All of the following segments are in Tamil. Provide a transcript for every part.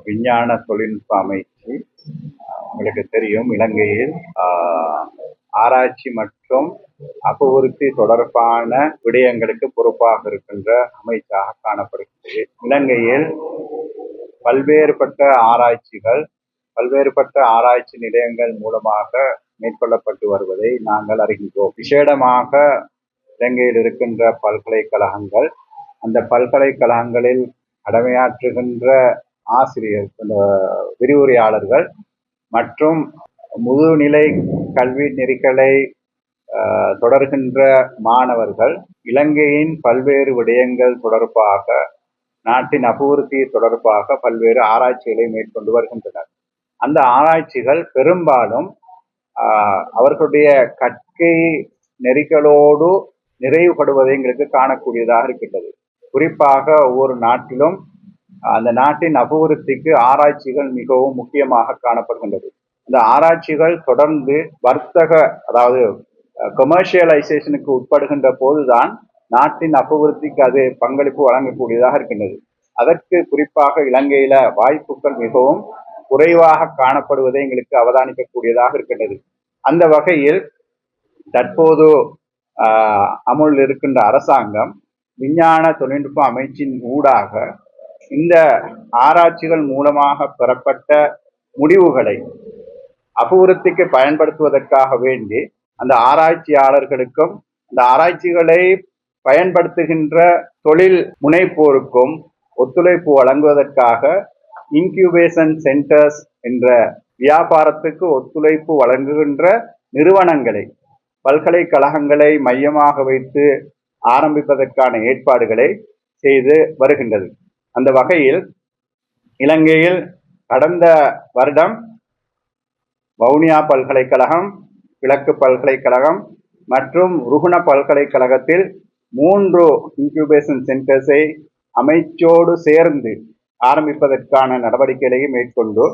விஞ்ஞான தொழில்நுட்ப அமைச்சு. உங்களுக்கு தெரியும், இலங்கையில் ஆராய்ச்சி மற்றும் அபிவிருத்தி தொடர்பான விடயங்களுக்கு பொறுப்பாக இருக்கின்ற அமைச்சாக காணப்படுகிறது. இலங்கையில் பல்வேறுபட்ட ஆராய்ச்சி நிலையங்கள் மூலமாக மேற்கொள்ளப்பட்டு வருவதை நாங்கள் அறிகின்றோம். விசேடமாக இலங்கையில் இருக்கின்ற பல்கலைக்கழகங்கள், அந்த பல்கலைக்கழகங்களில் கடமையாற்றுகின்ற ஆசிரியர், விரிவுரையாளர்கள் மற்றும் முதுநிலை கல்வி நெறிகளை தொடர்கின்ற மாணவர்கள் இலங்கையின் பல்வேறு விடயங்கள் தொடர்பாக, நாட்டின் அபிவிருத்தி தொடர்பாக பல்வேறு ஆராய்ச்சிகளை மேற்கொண்டு வருகின்றனர். அந்த ஆராய்ச்சிகள் பெரும்பாலும் அவர்களுடைய கற்கை நெறிகளோடு நிறைவுபடுவதை எங்களுக்கு காணக்கூடியதாக இருக்கின்றது. குறிப்பாக ஒவ்வொரு நாட்டிலும் அந்த நாட்டின் அபிவிருத்திக்கு ஆராய்ச்சிகள் மிகவும் முக்கியமாக காணப்படுகின்றது. இந்த ஆராய்ச்சிகள் தொடர்ந்து வர்த்தக, அதாவது கமர்ஷியலைசேஷனுக்கு உட்படுகின்ற போதுதான் நாட்டின் அபிவிருத்திக்கு அது பங்களிப்பு வழங்கக்கூடியதாக இருக்கின்றது. அதற்கு குறிப்பாக இலங்கையில வாய்ப்புகள் மிகவும் குறைவாக காணப்படுவதை எங்களுக்கு அவதானிக்கக்கூடியதாக இருக்கின்றது. அந்த வகையில் தற்போது அமுல் இருக்கின்ற அரசாங்கம் விஞ்ஞான தொழில்நுட்ப அமைச்சின் ஊடாக இந்த ஆராய்ச்சிகள் மூலமாக பெறப்பட்ட முடிவுகளை அபிவிருத்திக்கு பயன்படுத்துவதற்காக வேண்டி அந்த ஆராய்ச்சியாளர்களுக்கும் அந்த ஆராய்ச்சிகளை பயன்படுத்துகின்ற தொழில் முனைப்போருக்கும் ஒத்துழைப்பு வழங்குவதற்காக இன்குபேஷன் சென்டர்ஸ் என்ற வியாபாரத்துக்கு ஒத்துழைப்பு வழங்குகின்ற நிறுவனங்களை, பல்கலைக்கழகங்களை மையமாக வைத்து ஆரம்பிப்பதற்கான ஏற்பாடுகளை செய்து வருகின்றது. அந்த வகையில் இலங்கையில் கடந்த வருடம் வவுனியா பல்கலைக்கழகம், கிழக்கு பல்கலைக்கழகம் மற்றும் ருகுண பல்கலைக்கழகத்தில் 3 இன்குபேஷன் சென்டர்ஸை அமைச்சோடு சேர்ந்து ஆரம்பிப்பதற்கான நடவடிக்கைகளை மேற்கொண்டு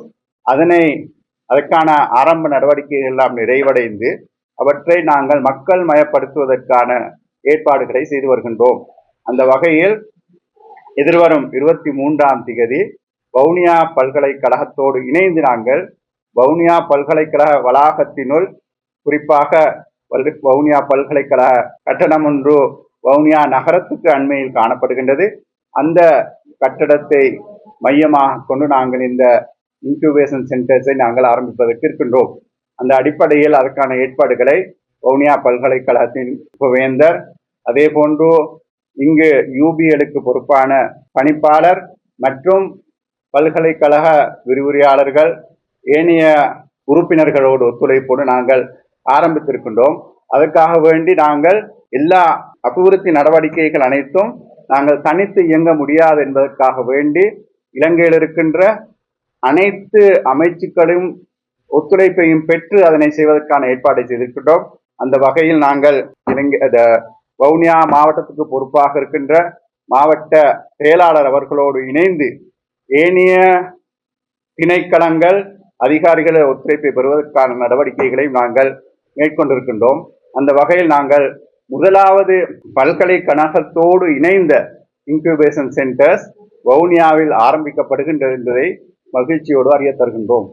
அதற்கான ஆரம்ப நடவடிக்கைகள் எல்லாம் நிறைவடைந்து அவற்றை நாங்கள் மக்கள் மயப்படுத்துவதற்கான ஏற்பாடுகளை செய்து வருகின்றோம். அந்த வகையில் எதிர்வரும் 23ஆம் தேதி வவுனியா பல்கலைக்கழகத்தோடு இணைந்து நாங்கள் வவுனியா பல்கலைக்கழக வளாகத்தினுள், குறிப்பாக வவுனியா பல்கலைக்கழக கட்டடம் ஒன்று வவுனியா நகரத்துக்கு அண்மையில் காணப்படுகின்றது. அந்த கட்டடத்தை மையமாக கொண்டு நாங்கள் இந்த இன்குபேஷன் சென்டர்ஸை நாங்கள் ஆரம்பிப்பதற்கு இருக்கின்றோம். அந்த அடிப்படையில் அதற்கான ஏற்பாடுகளை வவுனியா பல்கலைக்கழகத்தின் உபவேந்தர், அதே போன்று இங்கு யூபிஎலுக்கு பொறுப்பான பணிப்பாளர் மற்றும் பல்கலைக்கழக விரிவுரையாளர்கள், ஏனைய உறுப்பினர்களோடு ஒத்துழைப்போடு நாங்கள் ஆரம்பித்திருக்கின்றோம். அதற்காக வேண்டி நாங்கள் எல்லா அபிவிருத்தி நடவடிக்கைகள் அனைத்தும் நாங்கள் தனித்து இயங்க முடியாது என்பதற்காக வேண்டி இலங்கையில் இருக்கின்ற அனைத்து அமைச்சுக்களும் ஒத்துழைப்பையும் பெற்று அதனை செய்வதற்கான ஏற்பாடை செய்திருக்கின்றோம். அந்த வகையில் நாங்கள் வவுனியா மாவட்டத்துக்கு பொறுப்பாக இருக்கின்ற மாவட்ட செயலாளர் அவர்களோடு இணைந்து ஏனைய திணைக்களங்கள், அதிகாரிகளை ஒத்துழைப்பை பெறுவதற்கான நடவடிக்கைகளை நாங்கள் மேற்கொண்டிருக்கின்றோம். அந்த வகையில் நாங்கள் முதலாவது பல்கலைக்கழகத்தோடு இணைந்த இன்குபேஷன் சென்டர்ஸ் வவுனியாவில் ஆரம்பிக்கப்படுகின்றது என்பதை மகிழ்ச்சியோடு அறிய தருகின்றோம்.